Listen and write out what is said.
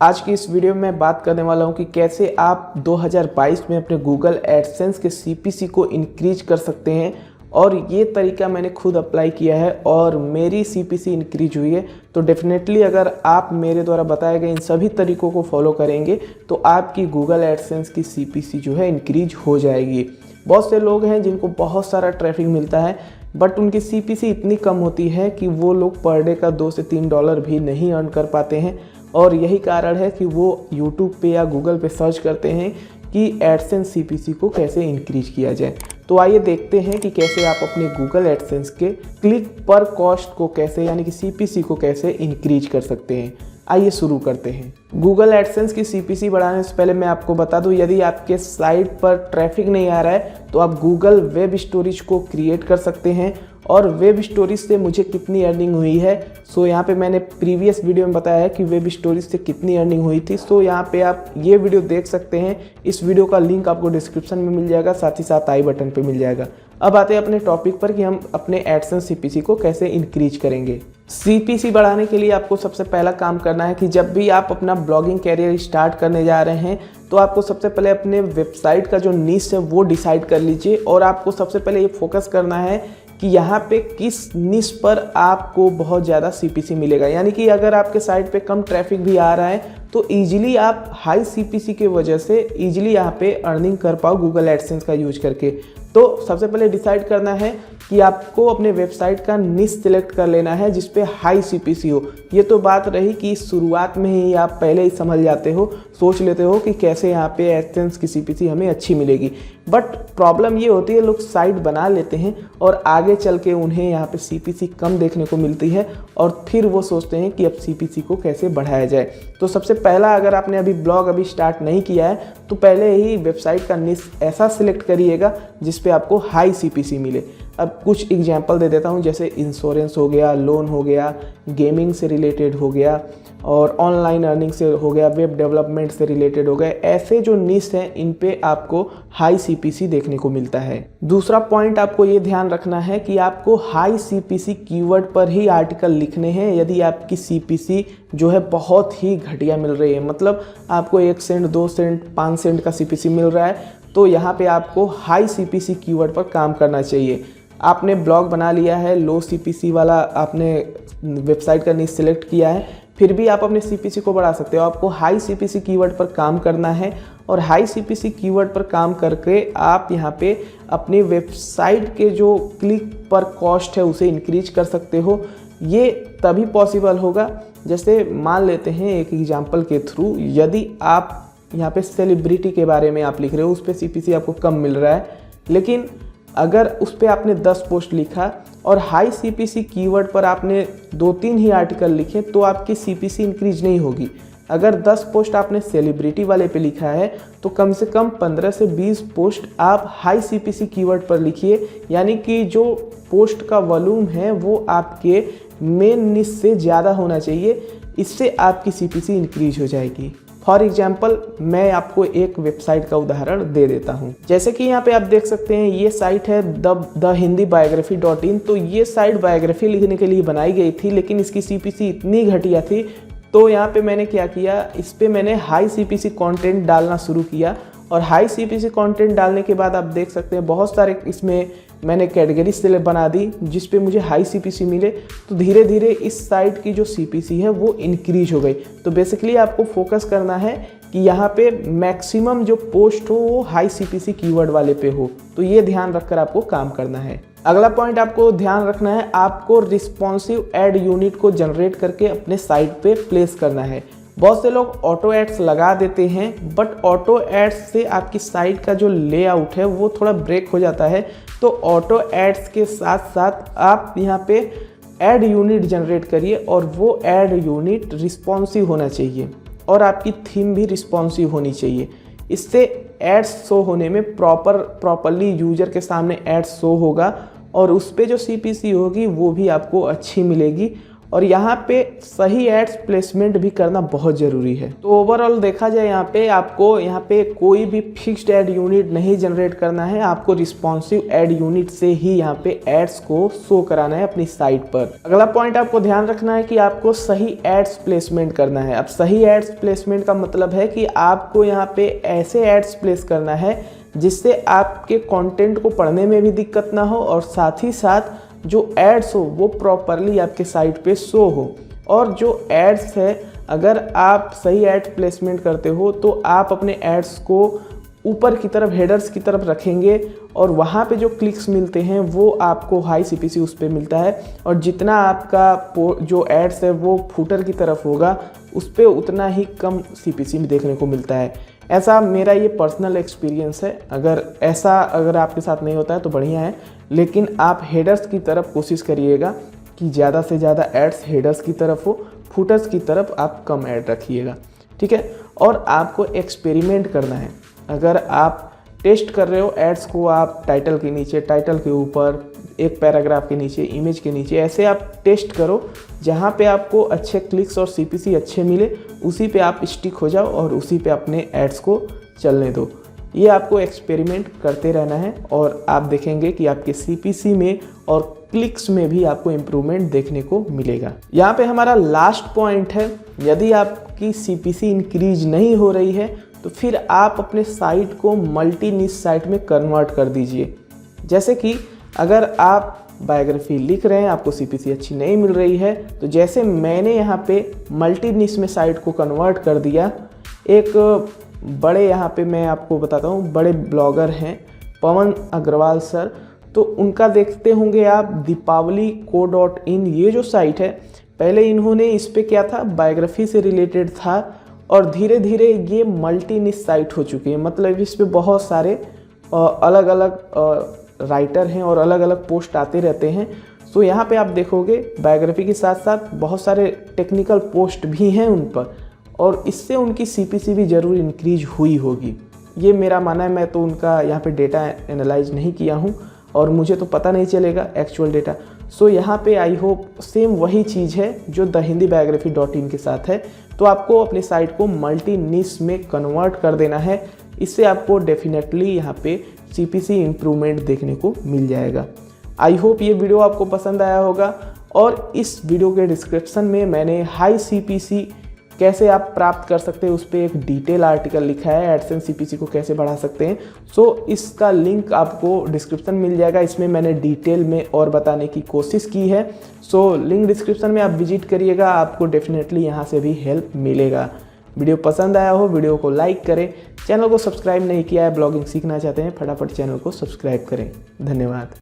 आज की इस वीडियो में मैं बात करने वाला हूं कि कैसे आप 2022 में अपने गूगल एडसेंस के सीपीसी को इंक्रीज कर सकते हैं। और ये तरीका मैंने खुद अप्लाई किया है और मेरी सीपीसी इंक्रीज हुई है। तो डेफिनेटली अगर आप मेरे द्वारा बताए गए इन सभी तरीकों को फॉलो करेंगे तो आपकी गूगल एडसेंस की सीपीसी जो है इंक्रीज हो जाएगी। बहुत से लोग हैं जिनको बहुत सारा ट्रैफिक मिलता है बट उनकी सीपीसी इतनी कम होती है कि वो लोग पर डे का $2 से $3 भी नहीं अर्न कर पाते हैं। और यही कारण है कि वो यूट्यूब पे या गूगल पे सर्च करते हैं कि एडसेंस सीपीसी को कैसे इंक्रीज किया जाए। तो आइए देखते हैं कि कैसे आप अपने गूगल एडसेंस के क्लिक पर कॉस्ट को कैसे यानी कि सीपीसी को कैसे इंक्रीज कर सकते हैं। आइए शुरू करते हैं। गूगल एडसेंस की सीपीसी बढ़ाने से पहले मैं आपको बता दूं, यदि आपके साइट पर ट्रैफिक नहीं आ रहा है तो आप गूगल वेब स्टोरेज को क्रिएट कर सकते हैं। और वेब स्टोरेज से मुझे कितनी अर्निंग हुई है, सो यहाँ पे मैंने प्रीवियस वीडियो में बताया है कि वेब स्टोरेज से कितनी अर्निंग हुई थी। सो यहाँ पे आप ये वीडियो देख सकते हैं। इस वीडियो का लिंक आपको डिस्क्रिप्शन में मिल जाएगा, साथ ही साथ आई बटन पे मिल जाएगा। अब आते हैं अपने टॉपिक पर कि हम अपने एडसेंस सीपीसी को कैसे इंक्रीज करेंगे। सीपीसी बढ़ाने के लिए आपको सबसे पहला काम करना है कि जब भी आप अपना ब्लॉगिंग कैरियर स्टार्ट करने जा रहे हैं तो आपको सबसे पहले अपने वेबसाइट का जो नीश है वो डिसाइड कर लीजिए। और आपको सबसे पहले ये फोकस करना है कि यहाँ पे किस निश पर आपको बहुत ज़्यादा सीपीसी मिलेगा। यानी कि अगर आपके साइट पे कम ट्रैफिक भी आ रहा है तो ईजिली आप हाई सीपीसी की वजह से ईजिली यहाँ पे अर्निंग कर पाओ गूगल एडसेंस का यूज करके। तो सबसे पहले डिसाइड करना है कि आपको अपने वेबसाइट का निश सिलेक्ट कर लेना है जिस पे हाई सीपीसी हो। ये तो बात रही कि शुरुआत में ही आप पहले ही समझ जाते हो, सोच लेते हो कि कैसे यहाँ पे एडसेंस की सीपीसी हमें अच्छी मिलेगी। बट प्रॉब्लम ये होती है लोग साइट बना लेते हैं और आगे चल के उन्हें यहाँ पे सीपीसी कम देखने को मिलती है और फिर वो सोचते हैं कि अब सीपीसी को कैसे बढ़ाया जाए। तो सबसे पहला, अगर आपने अभी ब्लॉग स्टार्ट नहीं किया है तो पहले ही वेबसाइट का निश ऐसा सिलेक्ट करिएगा जिस पे आपको हाई सीपीसी मिले। अब कुछ एग्जांपल दे देता हूँ, जैसे इंश्योरेंस हो गया, लोन हो गया, गेमिंग से रिलेटेड हो गया और ऑनलाइन अर्निंग से हो गया, वेब डेवलपमेंट से रिलेटेड हो गए। ऐसे जो निश हैं इन पे आपको हाई सीपीसी देखने को मिलता है। दूसरा पॉइंट आपको ये ध्यान रखना है कि आपको हाई सीपीसी कीवर्ड पर ही आर्टिकल लिखने हैं। यदि आपकी सीपीसी जो है बहुत ही घटिया मिल रही है, मतलब आपको 1 सेंट 2 सेंट 5 सेंट का सीपीसी मिल रहा है, तो यहाँ पे आपको हाई सीपीसी कीवर्ड पर काम करना चाहिए। आपने ब्लॉग बना लिया है, लो सीपीसी वाला आपने वेबसाइट का निश सिलेक्ट किया है, फिर भी आप अपने सीपीसी को बढ़ा सकते हो। आपको हाई सीपीसी कीवर्ड पर काम करना है और हाई सीपीसी कीवर्ड पर काम करके आप यहाँ पे अपनी वेबसाइट के जो क्लिक पर कॉस्ट है उसे इंक्रीज कर सकते हो। ये तभी पॉसिबल होगा, जैसे मान लेते हैं एक एग्जांपल के थ्रू, यदि आप यहाँ पे सेलिब्रिटी के बारे में आप लिख रहे हो, उस पर सीपीसी आपको कम मिल रहा है, लेकिन अगर उस पर आपने 10 पोस्ट लिखा और हाई सीपीसी कीवर्ड पर आपने 2-3 ही आर्टिकल लिखे तो आपकी सीपीसी इंक्रीज नहीं होगी। अगर 10 पोस्ट आपने सेलिब्रिटी वाले पे लिखा है तो कम से कम 15 से 20 पोस्ट आप हाई सीपीसी कीवर्ड पर लिखिए। यानी कि जो पोस्ट का वॉल्यूम है वो आपके मेन निश से ज़्यादा होना चाहिए, इससे आपकी सीपीसी इंक्रीज हो जाएगी। फॉर एग्जाम्पल मैं आपको एक वेबसाइट का उदाहरण दे देता हूँ। जैसे कि यहाँ पे आप देख सकते हैं ये साइट है thehindibiography.in। तो ये साइट बायोग्राफी लिखने के लिए बनाई गई थी, लेकिन इसकी सीपीसी इतनी घटिया थी तो यहाँ पे मैंने क्या किया, इस पे मैंने हाई सीपीसी कंटेंट डालना शुरू किया। और हाई सीपीसी कंटेंट डालने के बाद आप देख सकते हैं बहुत सारे इसमें मैंने कैटेगरी से बना दी जिस पे मुझे हाई सीपीसी मिले। तो धीरे धीरे इस साइट की जो सीपीसी है वो इंक्रीज हो गई। तो बेसिकली आपको फोकस करना है कि यहाँ पे मैक्सिमम जो पोस्ट हो वो हाई सीपीसी कीवर्ड वाले पे हो। तो ये ध्यान रखकर आपको काम करना है। अगला पॉइंट आपको ध्यान रखना है, आपको रिस्पॉन्सिव एड यूनिट को जनरेट करके अपने साइट पे प्लेस करना है। बहुत से लोग ऑटो एड्स लगा देते हैं बट ऑटो एड्स से आपकी साइट का जो लेआउट है वो थोड़ा ब्रेक हो जाता है। तो ऑटो एड्स के साथ साथ आप यहाँ पे एड यूनिट जनरेट करिए और वो एड यूनिट रिस्पॉन्सिव होना चाहिए और आपकी थीम भी रिस्पॉन्सिव होनी चाहिए। इससे एड्स शो होने में प्रॉपरली यूजर के सामने एड्स शो होगा और उस पर जो सीपीसी होगी वो भी आपको अच्छी मिलेगी। और यहाँ पे सही एड्स प्लेसमेंट भी करना बहुत ज़रूरी है। तो ओवरऑल देखा जाए यहाँ पे आपको यहाँ पे कोई भी फिक्स्ड एड यूनिट नहीं जनरेट करना है, आपको रिस्पॉन्सिव एड यूनिट से ही यहाँ पे एड्स को शो कराना है अपनी साइट पर। अगला पॉइंट आपको ध्यान रखना है कि आपको सही एड्स प्लेसमेंट करना है। अब सही एड्स प्लेसमेंट का मतलब है कि आपको यहाँ पे ऐसे एड्स प्लेस करना है जिससे आपके कंटेंट को पढ़ने में भी दिक्कत ना हो और साथ ही साथ जो एड्स हो वो प्रॉपरली आपके साइट पे शो हो। और जो एड्स है, अगर आप सही एड्स प्लेसमेंट करते हो तो आप अपने एड्स को ऊपर की तरफ हेडर्स की तरफ रखेंगे और वहाँ पे जो क्लिक्स मिलते हैं वो आपको हाई सीपीसी उस पर मिलता है। और जितना आपका जो एड्स है वो फूटर की तरफ होगा उस पर उतना ही कम सीपीसी में देखने को मिलता है। ऐसा मेरा ये पर्सनल एक्सपीरियंस है। अगर आपके साथ नहीं होता है तो बढ़िया है, लेकिन आप हेडर्स की तरफ कोशिश करिएगा कि ज़्यादा से ज़्यादा एड्स हेडर्स की तरफ हो, फूटर्स की तरफ आप कम ऐड रखिएगा, ठीक है। और आपको एक्सपेरिमेंट करना है। अगर आप टेस्ट कर रहे हो एड्स को, आप टाइटल के नीचे, टाइटल के ऊपर, एक पैराग्राफ के नीचे, इमेज के नीचे, ऐसे आप टेस्ट करो। जहाँ पे आपको अच्छे क्लिक्स और सीपीसी अच्छे मिले उसी पे आप स्टिक हो जाओ और उसी पे अपने एड्स को चलने दो। ये आपको एक्सपेरिमेंट करते रहना है और आप देखेंगे कि आपके सीपीसी में और क्लिक्स में भी आपको इम्प्रूवमेंट देखने को मिलेगा। यहाँ पे हमारा लास्ट पॉइंट है, यदि आपकी सीपीसी इंक्रीज नहीं हो रही है तो फिर आप अपने साइट को मल्टी निश साइट में कन्वर्ट कर दीजिए। जैसे कि अगर आप बायोग्राफी लिख रहे हैं, आपको सीपीसी अच्छी नहीं मिल रही है, तो जैसे मैंने यहाँ पे मल्टी निश में साइट को कन्वर्ट कर दिया। एक बड़े यहाँ पे मैं आपको बताता हूँ, बड़े ब्लॉगर हैं पवन अग्रवाल सर, तो उनका देखते होंगे आप deepavali.co.in, ये जो साइट है, पहले इन्होंने इस पे क्या था, बायोग्राफी से रिलेटेड था और धीरे धीरे ये मल्टी निश साइट हो चुकी है। मतलब इस पे बहुत सारे अलग अलग राइटर हैं और अलग अलग पोस्ट आते रहते हैं। सो यहाँ पे आप देखोगे बायोग्राफी के साथ साथ बहुत सारे टेक्निकल पोस्ट भी हैं उन पर, और इससे उनकी सीपीसी भी ज़रूर इंक्रीज हुई होगी। ये मेरा मानना है, मैं तो उनका यहाँ पे डेटा एनालाइज नहीं किया हूँ और मुझे तो पता नहीं चलेगा एक्चुअल डेटा। सो यहाँ पे आई होप सेम वही चीज़ है जो द हिंदी बायोग्राफी.in के साथ है। तो आपको अपनी साइट को मल्टी निश में कन्वर्ट कर देना है। इससे आपको डेफिनेटली यहाँ पे सीपीसी इम्प्रूवमेंट देखने को मिल जाएगा। आई होप ये वीडियो आपको पसंद आया होगा और इस वीडियो के डिस्क्रिप्शन में मैंने हाई सीपीसी कैसे आप प्राप्त कर सकते हैं उस पर एक डिटेल आर्टिकल लिखा है, एडसेंस सीपीसी को कैसे बढ़ा सकते हैं। सो इसका लिंक आपको डिस्क्रिप्शन मिल जाएगा। इसमें मैंने डिटेल में और बताने की कोशिश की है। सो लिंक डिस्क्रिप्शन में आप विजिट करिएगा, आपको डेफिनेटली यहाँ से भी हेल्प मिलेगा। वीडियो पसंद आया हो वीडियो को लाइक करें, चैनल को सब्सक्राइब नहीं किया है, ब्लॉगिंग सीखना चाहते हैं, फटाफट चैनल को सब्सक्राइब करें। धन्यवाद।